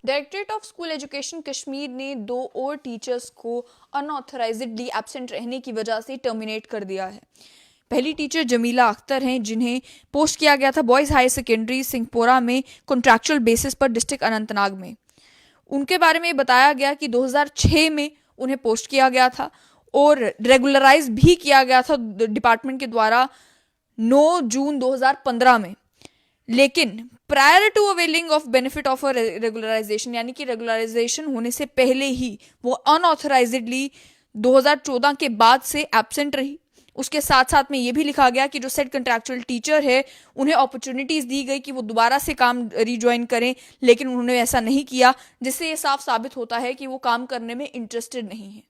Directorate of school education Kashmir ने 2 और teachers को अनऑथराइज्डली एब्सेंट रहने की वजह से टर्मिनेट कर दिया है। पहली टीचर जमीला अख्तर हैं, जिन्हें पोस्ट किया गया था बॉयज़ हाई सेकेंडरी सिंहपोरा में कॉन्ट्रैक्चुअल बेसिस पर डिस्ट्रिक्ट अनंतनाग में। उनके बारे में बताया गया कि 2006 में उन्हें पोस्ट किया गया था और रेगुलराइज भी किया गया था डिपार्टमेंट के द्वारा 9 जून 2015 में। लेकिन prior to availing of benefit of regularization, यानी कि रेगुलराइजेशन होने से पहले ही वो अनऑथराइज्डली 2014 के बाद से एब्सेंट रही। उसके साथ साथ में ये भी लिखा गया कि जो सेट कंट्रैक्चुअल टीचर है उन्हें अपॉर्चुनिटीज दी गई कि वो दोबारा से काम रिज्वाइन करें, लेकिन उन्होंने ऐसा नहीं किया, जिससे ये साफ साबित होता है कि वो काम करने में इंटरेस्टेड नहीं है।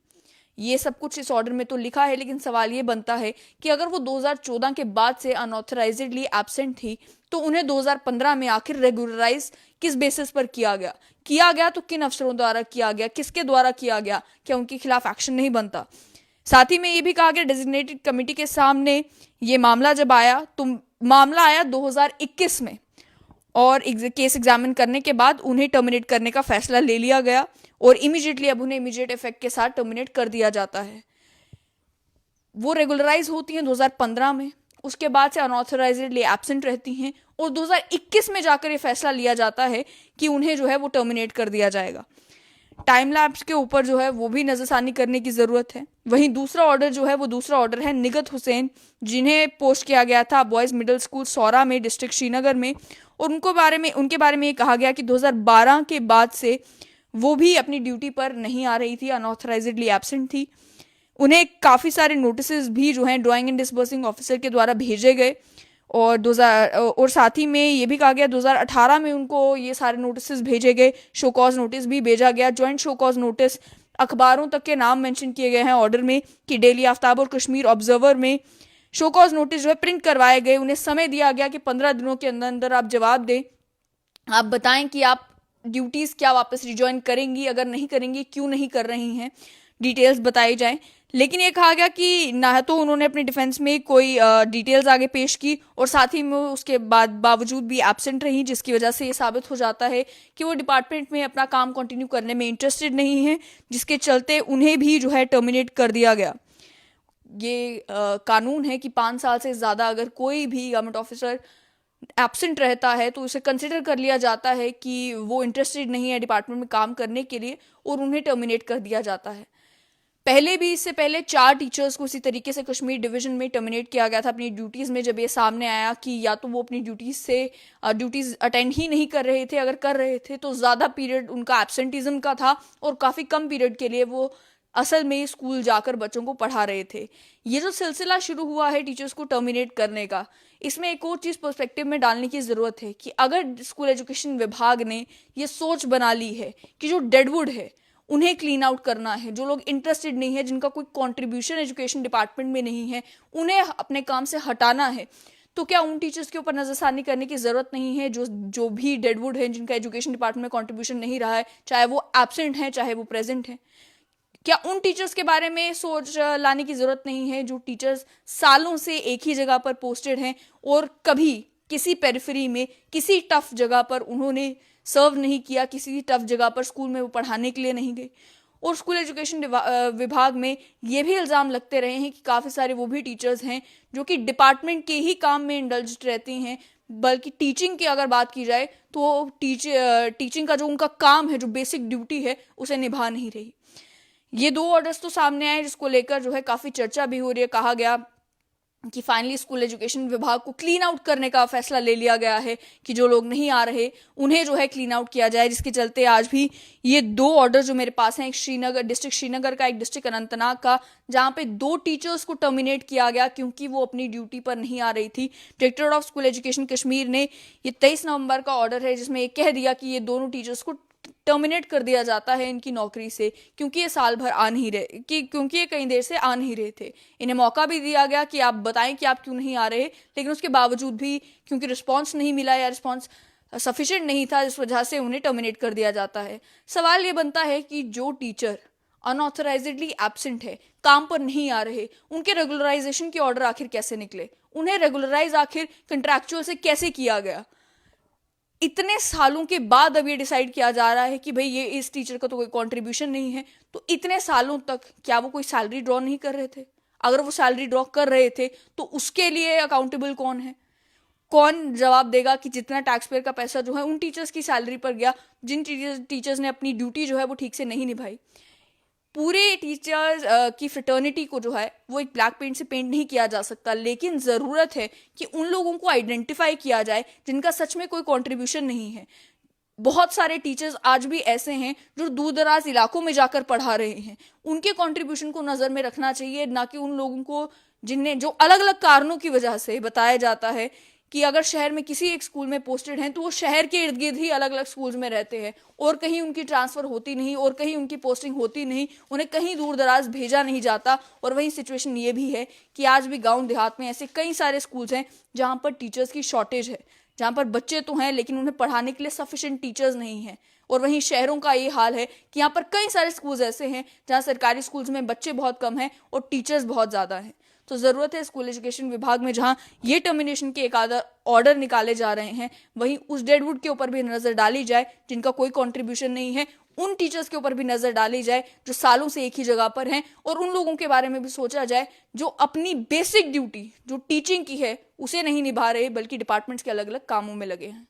ये सब कुछ इस ऑर्डर में तो लिखा है, लेकिन सवाल ये बनता है कि अगर वो 2014 के बाद से अनऑथराइज्डली एब्सेंट थी तो उन्हें 2015 में आखिर रेगुलराइज किस बेसिस पर किया गया तो किन अफसरों द्वारा किया गया, किसके द्वारा किया गया, क्या उनके खिलाफ एक्शन नहीं बनता। साथ ही में ये भी कहा गया डेजिग्नेटेड कमेटी के सामने ये मामला जब आया तो मामला आया 2021 में और केस एग्जामिन करने के बाद उन्हें टर्मिनेट करने का फैसला ले लिया गया और इमीडिएटली अब उन्हें इमीडिएट इफेक्ट के साथ टर्मिनेट कर दिया जाता है। वो रेगुलराइज होती हैं 2015 में, उसके बाद से अनऑथराइज्डली एब्सेंट रहती हैं और 2021 में जाकर ये फैसला लिया जाता है कि उन्हें जो है वो टर्मिनेट कर दिया जाएगा। टाइम लैप्स के ऊपर जो है वो भी नजरसानी करने की जरूरत है। वहीं दूसरा ऑर्डर जो है वो दूसरा ऑर्डर है निगत हुसैन, जिन्हें पोस्ट किया गया था बॉयज़ मिडिल स्कूल सौरा में डिस्ट्रिक्ट श्रीनगर में, और उनके बारे में ये कहा गया कि 2012 के बाद से वो भी अपनी ड्यूटी पर नहीं आ रही थी, अनऑथराइज्डली एब्सेंट थी। उन्हें काफ़ी सारे नोटिस भी जो हैं ड्राइंग एंड डिस्बर्सिंग ऑफिसर के द्वारा भेजे गए और साथ ही में ये भी कहा गया 2018 में उनको ये सारे नोटिस भेजे गए, शो कॉज नोटिस भी भेजा गया, ज्वाइंट शो कॉज नोटिस, अखबारों तक के नाम मेंशन किए गए हैं ऑर्डर में कि डेली आफ्ताब और कश्मीर ऑब्जर्वर में शो कॉज नोटिस जो है प्रिंट करवाए गए। उन्हें समय दिया गया कि 15 दिनों के अंदर अंदर आप जवाब दें, आप बताएं कि आप ड्यूटीज़ क्या वापस रिज्वाइन करेंगी, अगर नहीं करेंगी क्यों नहीं कर रही हैं, डिटेल्स बताई जाएं। लेकिन ये कहा गया कि ना तो उन्होंने अपने डिफेंस में कोई डिटेल्स आगे पेश की और साथ ही में उसके बावजूद भी एब्सेंट रही, जिसकी वजह से ये साबित हो जाता है कि वो डिपार्टमेंट में अपना काम कंटिन्यू करने में इंटरेस्टेड नहीं है, जिसके चलते उन्हें भी जो है टर्मिनेट कर दिया गया। ये कानून है कि 5 साल से ज़्यादा अगर कोई भी गवर्नमेंट ऑफिसर एब्सेंट रहता है तो उसे कंसिडर कर लिया जाता है कि वो इंटरेस्टेड नहीं है डिपार्टमेंट में काम करने के लिए और उन्हें टर्मिनेट कर दिया जाता है। पहले भी इससे पहले 4 टीचर्स को इसी तरीके से कश्मीर डिवीजन में टर्मिनेट किया गया था अपनी ड्यूटीज़ में, जब ये सामने आया कि या तो वो अपनी ड्यूटीज़ अटेंड ही नहीं कर रहे थे, अगर कर रहे थे तो ज़्यादा पीरियड उनका एब्सेंटिज्म का था और काफ़ी कम पीरियड के लिए वो असल में स्कूल जाकर बच्चों को पढ़ा रहे थे। ये जो सिलसिला शुरू हुआ है टीचर्स को टर्मिनेट करने का, इसमें एक और चीज़ पर्सपेक्टिव में डालने की ज़रूरत है कि अगर स्कूल एजुकेशन विभाग ने ये सोच बना ली है कि जो डेडवुड है उन्हें क्लीन आउट करना है, जो लोग इंटरेस्टेड नहीं है, जिनका कोई कंट्रीब्यूशन एजुकेशन डिपार्टमेंट में नहीं है, उन्हें अपने काम से हटाना है, तो क्या उन टीचर्स के ऊपर नजरसानी करने की जरूरत नहीं है जो भी डेडवुड है, जिनका एजुकेशन डिपार्टमेंट में कंट्रीब्यूशन नहीं रहा है, चाहे वो एब्सेंट है चाहे वो प्रेजेंट है? क्या उन टीचर्स के बारे में सोच लाने की जरूरत नहीं है जो टीचर्स सालों से एक ही जगह पर पोस्टेड हैं और कभी किसी पेरिफेरी में किसी टफ जगह पर उन्होंने सर्व नहीं किया, किसी टफ जगह पर स्कूल में वो पढ़ाने के लिए नहीं गए? और स्कूल एजुकेशन विभाग में ये भी इल्ज़ाम लगते रहे हैं कि काफ़ी सारे वो भी टीचर्स हैं जो कि डिपार्टमेंट के ही काम में इंडल्ज रहती हैं, बल्कि टीचिंग की अगर बात की जाए तो टीचिंग का जो उनका काम है, जो बेसिक ड्यूटी है, उसे निभा नहीं रही। ये 2 ऑर्डर्स तो सामने आए जिसको लेकर जो है काफ़ी चर्चा भी हो रही है। कहा गया कि फाइनली स्कूल एजुकेशन विभाग को क्लीन आउट करने का फैसला ले लिया गया है कि जो लोग नहीं आ रहे उन्हें जो है क्लीन आउट किया जाए, जिसके चलते आज भी ये 2 ऑर्डर जो मेरे पास हैं, एक डिस्ट्रिक्ट श्रीनगर का, एक डिस्ट्रिक्ट अनंतनाग का, जहां पे 2 टीचर्स को टर्मिनेट किया गया क्योंकि वो अपनी ड्यूटी पर नहीं आ रही थी। Directorate of school education Kashmir ने ये 23 नवंबर का ऑर्डर है जिसमें ये कह दिया कि ये दोनों टीचर्स को टर्मिनेट कर दिया जाता है इनकी नौकरी से, क्योंकि ये साल भर आ नहीं रहे, क्योंकि ये कई देर से आ नहीं रहे थे। इन्हें मौका भी दिया गया कि आप बताएं कि आप क्यों नहीं आ रहे, लेकिन उसके बावजूद भी क्योंकि रिस्पांस नहीं मिला या रिस्पांस सफिशिएंट नहीं था, इस वजह से उन्हें टर्मिनेट कर दिया जाता है। सवाल ये बनता है कि जो टीचर अनऑथराइज्डली एब्सेंट है, काम पर नहीं आ रहे, उनके रेगुलराइजेशन के ऑर्डर आखिर कैसे निकले? उन्हें रेगुलराइज आखिर कंट्रैक्चुअल से कैसे किया गया? इतने सालों के बाद अब ये डिसाइड किया जा रहा है कि भाई ये इस टीचर का तो कोई कंट्रीब्यूशन नहीं है, तो इतने सालों तक क्या वो कोई सैलरी ड्रॉ नहीं कर रहे थे? अगर वो सैलरी ड्रॉ कर रहे थे तो उसके लिए अकाउंटेबल कौन है? कौन जवाब देगा कि जितना टैक्स पेयर का पैसा जो है उन टीचर्स की सैलरी पर गया जिन टीचर्स ने अपनी ड्यूटी जो है वो ठीक से नहीं निभाई? पूरे टीचर्स की फ्रेटर्निटी को जो है वो एक ब्लैक पेंट से पेंट नहीं किया जा सकता, लेकिन ज़रूरत है कि उन लोगों को आइडेंटिफाई किया जाए जिनका सच में कोई कंट्रीब्यूशन नहीं है। बहुत सारे टीचर्स आज भी ऐसे हैं जो दूर दराज इलाकों में जाकर पढ़ा रहे हैं, उनके कंट्रीब्यूशन को नज़र में रखना चाहिए, ना कि उन लोगों को जिन्हें जो अलग अलग कारणों की वजह से बताया जाता है कि अगर शहर में किसी एक स्कूल में पोस्टेड हैं तो वो शहर के इर्द गिर्द ही अलग अलग स्कूल्स में रहते हैं और कहीं उनकी ट्रांसफ़र होती नहीं और कहीं उनकी पोस्टिंग होती नहीं, उन्हें कहीं दूर दराज भेजा नहीं जाता। और वही सिचुएशन ये भी है कि आज भी गांव देहात में ऐसे कई सारे स्कूल्स हैं जहाँ पर टीचर्स की शॉर्टेज है, जहाँ पर बच्चे तो हैं लेकिन उन्हें पढ़ाने के लिए सफिशिएंट टीचर्स नहीं हैं। और वहीं शहरों का ये हाल है कि यहाँ पर कई सारे स्कूल्स ऐसे हैं जहाँ सरकारी स्कूल्स में बच्चे बहुत कम हैं और टीचर्स बहुत ज़्यादा हैं। तो ज़रूरत है स्कूल एजुकेशन विभाग में, जहाँ ये टर्मिनेशन के एक आधा ऑर्डर निकाले जा रहे हैं, वहीं उस डेडवुड के ऊपर भी नज़र डाली जाए जिनका कोई कंट्रीब्यूशन नहीं है, उन टीचर्स के ऊपर भी नज़र डाली जाए जो सालों से एक ही जगह पर हैं, और उन लोगों के बारे में भी सोचा जाए जो अपनी बेसिक ड्यूटी जो टीचिंग की है उसे नहीं निभा रहे बल्कि डिपार्टमेंट्स के अलग अलग कामों में लगे हैं।